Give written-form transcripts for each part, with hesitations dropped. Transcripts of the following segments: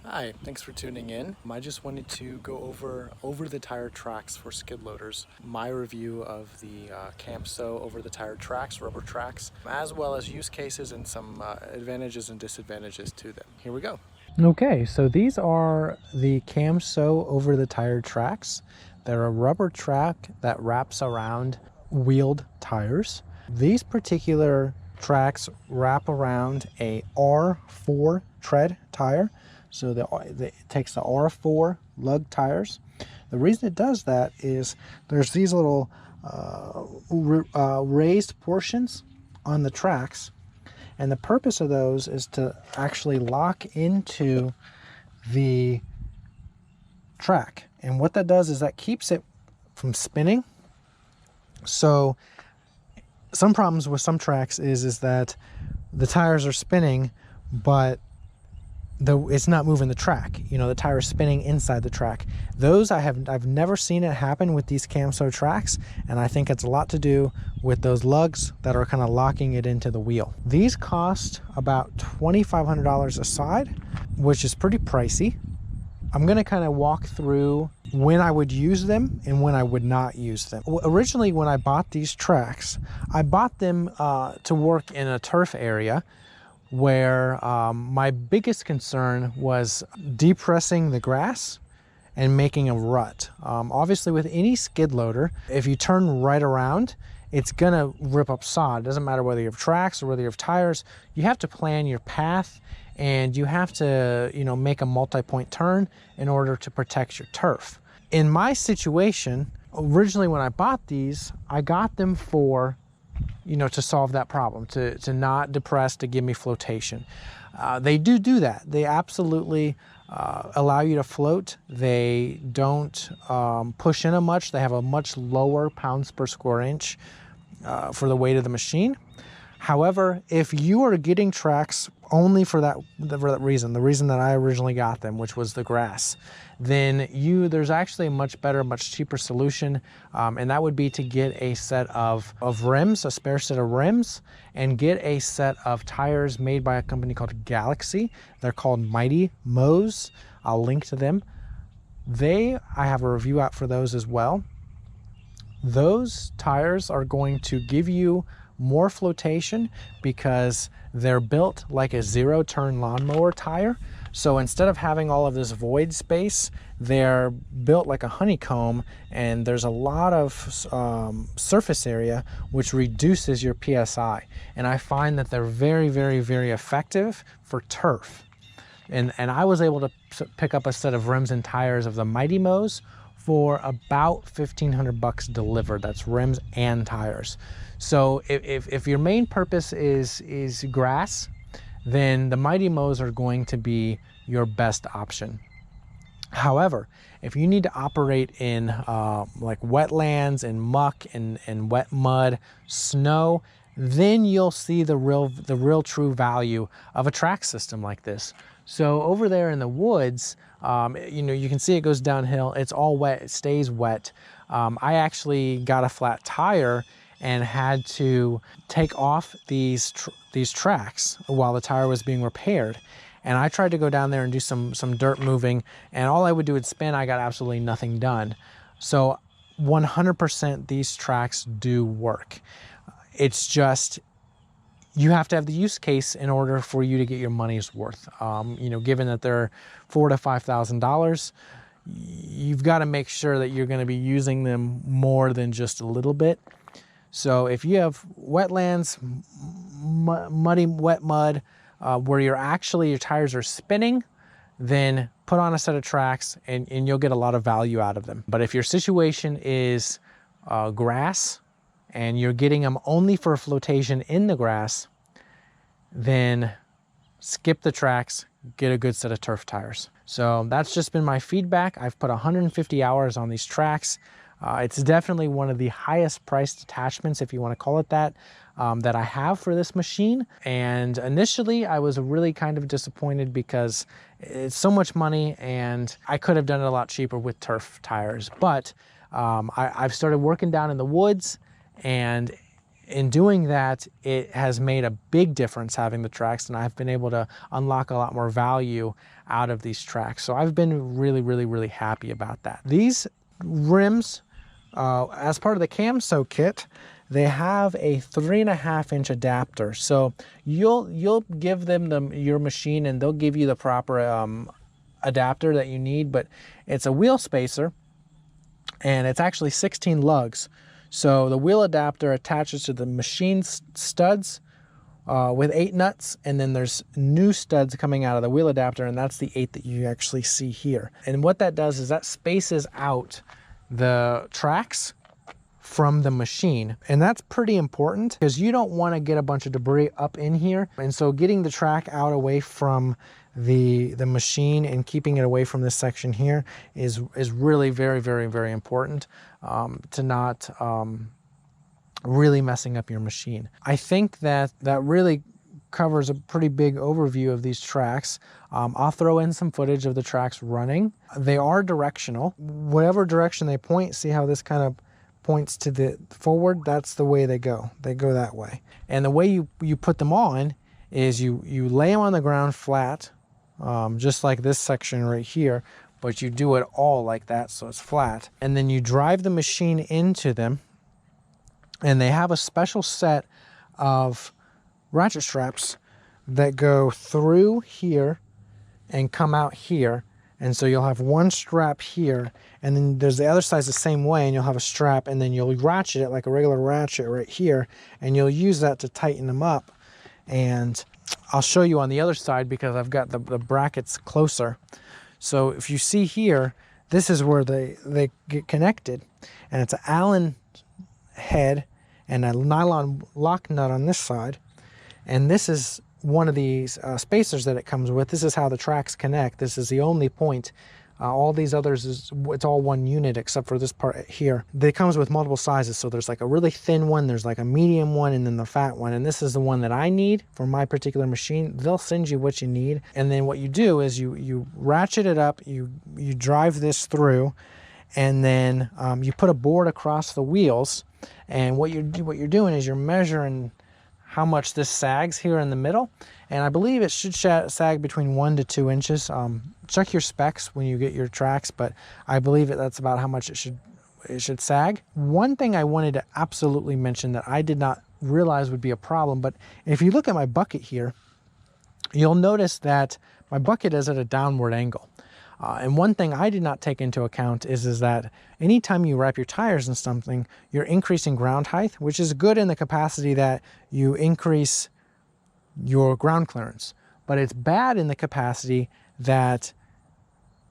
Hi, thanks for tuning in. I just wanted to go over the tire tracks for skid loaders, my review of the Camso over the tire tracks, rubber tracks, as well as use cases and some advantages and disadvantages to them. Here we go. Okay, so these are the Camso over the tire tracks. They're a rubber track that wraps around wheeled tires. These particular tracks wrap around a R4 tread tire. So it takes the R4 lug tires. The reason it does that is there's these little raised portions on the tracks, and the purpose of those is to actually lock into the track. And what that does is that keeps it from spinning. So some problems with some tracks is that the tires are spinning, but it's not moving the track. You know, the tire is spinning inside the track. Those I've never seen it happen with these Camso tracks, and I think it's a lot to do with those lugs that are kind of locking it into the wheel. These cost about $2,500 a side, which is pretty pricey. I'm going to kind of walk through when I would use them and when I would not use them. Originally, when I bought these tracks, I bought them to work in a turf area where my biggest concern was depressing the grass and making a rut. Obviously, with any skid loader, if you turn right around, it's gonna rip up sod. It doesn't matter whether you have tracks or whether you have tires. You have to plan your path, and you have to, make a multi-point turn in order to protect your turf. In my situation, originally when I bought these, I got them for to solve that problem, to not depress, to give me flotation. They do that. They absolutely allow you to float. They don't push in much. They have a much lower pounds per square inch for the weight of the machine. However, if you are getting tracks only for that reason, the reason that I originally got them, which was the grass, then there's actually a much better, much cheaper solution, and that would be to get a set of rims, a spare set of rims, and get a set of tires made by a company called Galaxy. They're called Mighty Mows. I'll link to them. I have a review out for those as well. Those tires are going to give you more flotation because they're built like a zero-turn lawnmower tire. So instead of having all of this void space, they're built like a honeycomb, and there's a lot of surface area, which reduces your PSI. And I find that they're very, very, very effective for turf. And I was able to pick up a set of rims and tires of the Mighty Mows for about $1,500 delivered. That's rims and tires. So if your main purpose is grass, then the Mighty Mows are going to be your best option. However, if you need to operate in like wetlands and muck and wet mud, snow, then you'll see the real true value of a track system like this. So over there in the woods, you can see it goes downhill. It's all wet. It stays wet. I actually got a flat tire and had to take off these tracks while the tire was being repaired. And I tried to go down there and do some dirt moving, and all I would do is spin. I got absolutely nothing done. So 100% these tracks do work. It's just, you have to have the use case in order for you to get your money's worth. Given that they're $4,000 to $5,000, you've got to make sure that you're going to be using them more than just a little bit. So if you have wetlands, muddy, wet mud, where your tires are spinning, then put on a set of tracks and you'll get a lot of value out of them. But if your situation is grass and you're getting them only for flotation in the grass, then skip the tracks, get a good set of turf tires. So that's just been my feedback. I've put 150 hours on these tracks. It's definitely one of the highest priced attachments, if you want to call it that I have for this machine. And initially I was really kind of disappointed because it's so much money and I could have done it a lot cheaper with turf tires. But I've started working down in the woods, and in doing that, it has made a big difference having the tracks, and I've been able to unlock a lot more value out of these tracks. So I've been really happy about that. These rims, as part of the Camso kit, they have a 3.5-inch adapter. So you'll give them your machine, and they'll give you the proper adapter that you need, but it's a wheel spacer, and it's actually 16 lugs. So the wheel adapter attaches to the machine studs with 8 nuts, and then there's new studs coming out of the wheel adapter, and that's the 8 that you actually see here. And what that does is that spaces out the tracks from the machine, and that's pretty important because you don't want to get a bunch of debris up in here. And so getting the track out away from the machine and keeping it away from this section here is really very important, to not really messing up your machine. I think that really covers a pretty big overview of these tracks. I'll throw in some footage of the tracks running. They are directional. Whatever direction they point, see how this kind of points to the forward? That's the way they go. They go that way. And the way you put them on is you lay them on the ground flat, just like this section right here, but you do it all like that so it's flat. And then you drive the machine into them, and they have a special set of ratchet straps that go through here and come out here. And so you'll have one strap here, and then there's the other side the same way, and you'll have a strap, and then you'll ratchet it like a regular ratchet right here, and you'll use that to tighten them up. And I'll show you on the other side because I've got the brackets closer. So if you see here, this is where they get connected, and it's an Allen head and a nylon lock nut on this side, and this is one of these spacers that it comes with. This is how the tracks connect. This is the only point. All these others, it's all one unit except for this part here. It comes with multiple sizes. So there's like a really thin one, there's like a medium one, and then the fat one. And this is the one that I need for my particular machine. They'll send you what you need. And then what you do is you ratchet it up, you drive this through, and then you put a board across the wheels. And what you're doing is you're measuring how much this sags here in the middle, and I believe it should sag between 1 to 2 inches. Check your specs when you get your tracks, but I believe that's about how much it should sag. One thing I wanted to absolutely mention that I did not realize would be a problem, but if you look at my bucket here, you'll notice that my bucket is at a downward angle. And one thing I did not take into account is that anytime you wrap your tires in something, you're increasing ground height, which is good in the capacity that you increase your ground clearance. But it's bad in the capacity that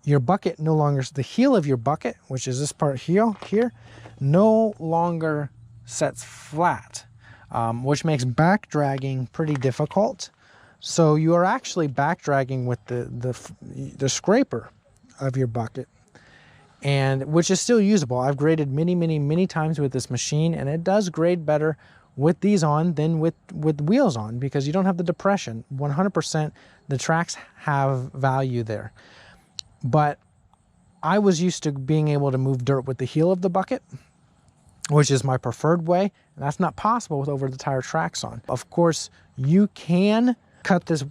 your bucket no longer, the heel of your bucket, which is this part here, no longer sets flat, which makes back dragging pretty difficult. So you are actually back dragging with the scraper of your bucket, and which is still usable. I've graded many times with this machine, and it does grade better with these on than with wheels on, because you don't have the depression. 100% the tracks have value there. But I was used to being able to move dirt with the heel of the bucket, which is my preferred way, and that's not possible with over the tire tracks on. Of course, you can cut this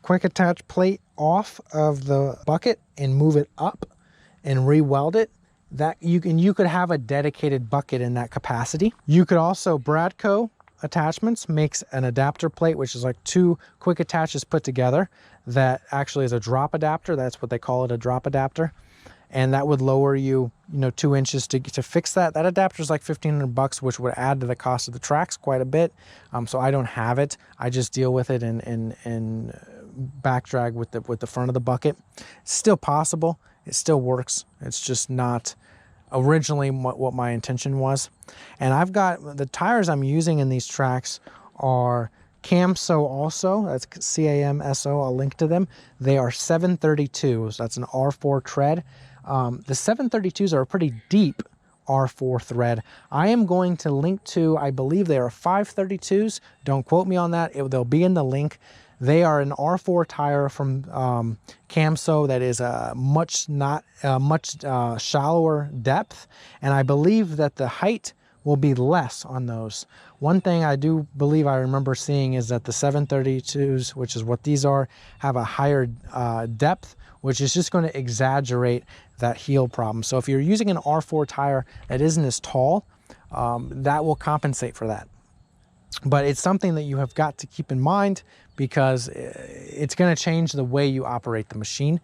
quick attach plate off of the bucket and move it up and re-weld it. That you could have a dedicated bucket in that capacity. You could also, Bradco attachments makes an adapter plate, which is like 2 quick attaches put together that actually is a drop adapter. That's what they call it, a drop adapter. And that would lower you, 2 inches to fix that. That adapter is like $1,500, which would add to the cost of the tracks quite a bit. So I don't have it. I just deal with it and back drag with the front of the bucket. It's still possible. It still works. It's just not originally what my intention was. And I've got the tires I'm using in these tracks are Camso also. That's C-A-M-S-O. I'll link to them. They are 732s. That's an R4 tread. The 732s are a pretty deep R4 thread. I am going to link to, I believe they are 532s. Don't quote me on that. They'll be in the link. They are an R4 tire from Camso that is a much shallower depth, and I believe that the height will be less on those. One thing I do believe I remember seeing is that the 732s, which is what these are, have a higher depth, which is just going to exaggerate that heel problem. So if you're using an R4 tire that isn't as tall, that will compensate for that. But it's something that you have got to keep in mind because it's going to change the way you operate the machine.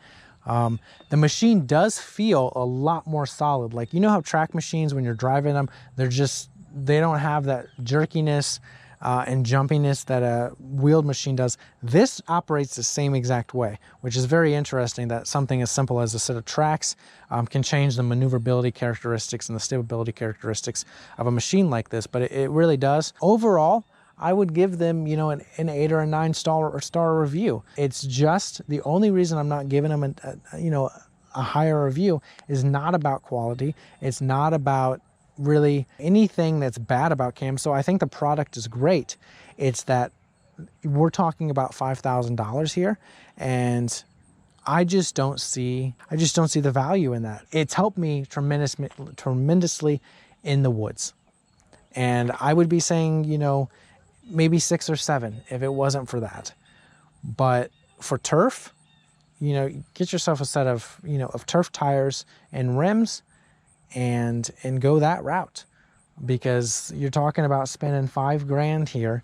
The machine does feel a lot more solid. Like, you know how track machines, when you're driving them, they don't have that jerkiness and jumpiness that a wheeled machine does. This operates the same exact way, which is very interesting that something as simple as a set of tracks can change the maneuverability characteristics and the stability characteristics of a machine like this, but it really does. Overall, I would give them, you know, an 8 or a 9 star review. It's just the only reason I'm not giving them a higher review is not about quality. It's not about really anything that's bad about Camso. I think the product is great. It's that we're talking about $5,000 here, and I just don't see the value in that. It's helped me tremendously in the woods, and I would be saying, you know, maybe 6 or 7 if it wasn't for that. But for turf, you know, get yourself a set of, you know, of turf tires and rims and go that route, because you're talking about spending $5,000 here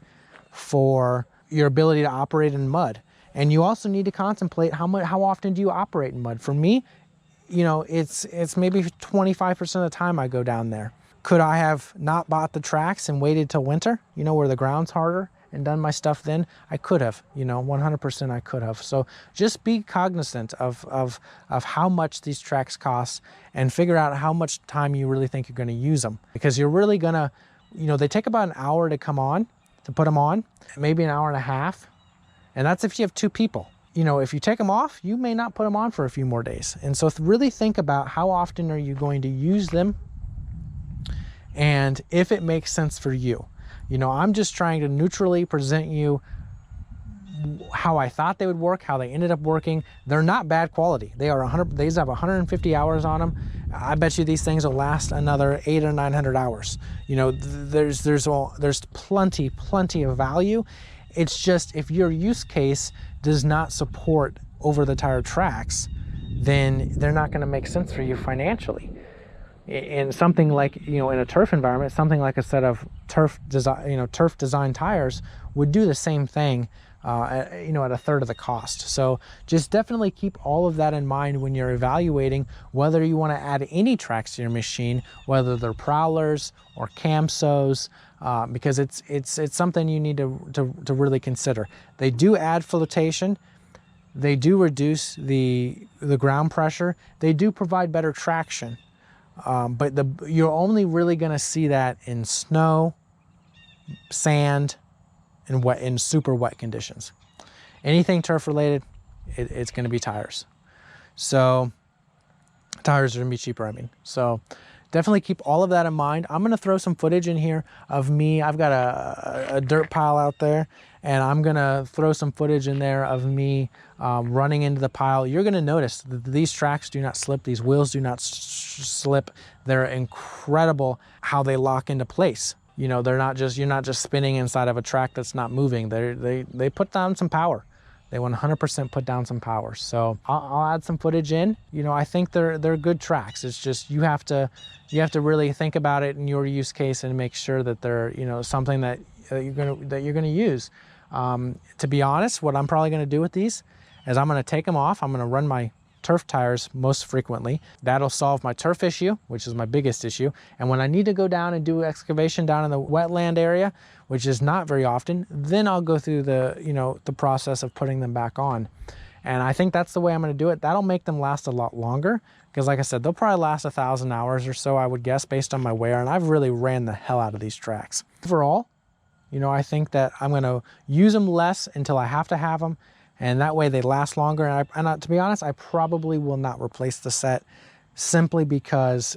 for your ability to operate in mud. And you also need to contemplate how often do you operate in mud. For me, you know, it's maybe 25% of the time I go down there. Could I have not bought the tracks and waited till winter, you know, where the ground's harder, and done my stuff then? I could have, you know, 100% I could have. So just be cognizant of how much these tracks cost and figure out how much time you really think you're going to use them. Because you're really going to, you know, they take about an hour to put them on, maybe an hour and a half. And that's if you have 2 people. You know, if you take them off, you may not put them on for a few more days. And so really think about how often are you going to use them, and if it makes sense for you. You know, I'm just trying to neutrally present you how I thought they would work, how they ended up working. They're not bad quality. They have 150 hours on them. I bet you these things will last another 800 or 900 hours. You know, there's plenty of value. It's just, if your use case does not support over the tire tracks, then they're not going to make sense for you financially. In something like, you know, in a turf environment, something like a set of turf design tires would do the same thing, you know, at a third of the cost. So just definitely keep all of that in mind when you're evaluating whether you want to add any tracks to your machine, whether they're prowlers or Camsos, because it's something you need to really consider. They do add flotation. They do reduce the ground pressure. They do provide better traction. But you're only really going to see that in snow, sand, and wet, in super wet conditions. Anything turf related, it's going to be tires. So tires are going to be cheaper, I mean. So definitely keep all of that in mind. I'm going to throw some footage in here of me. I've got a dirt pile out there, and I'm going to throw some footage in there of me running into the pile. You're going to notice that these tracks do not slip. These wheels do not slip. They're incredible how they lock into place. You know, you're not just spinning inside of a track that's not moving. They put down some power. They 100% put down some power. So I'll add some footage in. You know, I think they're good tracks. It's just you have to really think about it in your use case and make sure that they're, you know, something that you're gonna use. To be honest, what I'm probably gonna do with these is I'm gonna take them off. I'm gonna run my turf tires most frequently. That'll solve my turf issue, which is my biggest issue. And when I need to go down and do excavation down in the wetland area, which is not very often, then I'll go through the process of putting them back on. And I think that's the way I'm going to do it. That'll make them last a lot longer, because like I said, they'll probably last 1,000 hours or so, I would guess, based on my wear. And I've really ran the hell out of these tracks. Overall, you know, I think that I'm going to use them less until I have to have them. And that way they last longer. And to be honest, I probably will not replace the set, simply because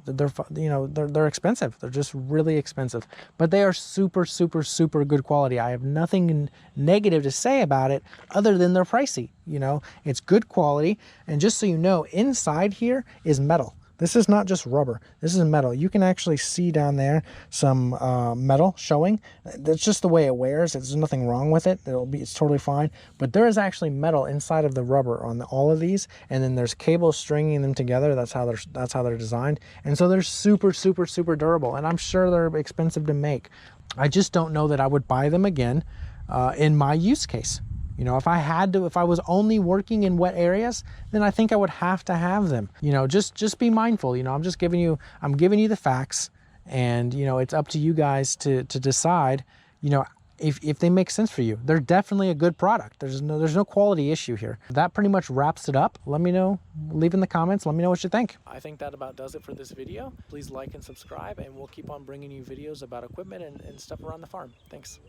they're expensive. They're just really expensive, but they are super good quality. I have nothing negative to say about it other than they're pricey. You know, it's good quality. And just so you know, inside here is metal. This is not just rubber. This is metal. You can actually see down there some metal showing. That's just the way it wears. There's nothing wrong with it. It's totally fine. But there is actually metal inside of the rubber on all of these, and then there's cables stringing them together. That's how they're designed. And so they're super, super, super durable. And I'm sure they're expensive to make. I just don't know that I would buy them again in my use case. You know, if I was only working in wet areas, then I think I would have to have them. You know, just be mindful. You know, I'm giving you the facts, and you know, it's up to you guys to decide, you know, if they make sense for you. They're definitely a good product. There's no quality issue here. That pretty much wraps it up. Let me know, leave in the comments, let me know what you think. I think that about does it for this video. Please like and subscribe, and we'll keep on bringing you videos about equipment and stuff around the farm. Thanks.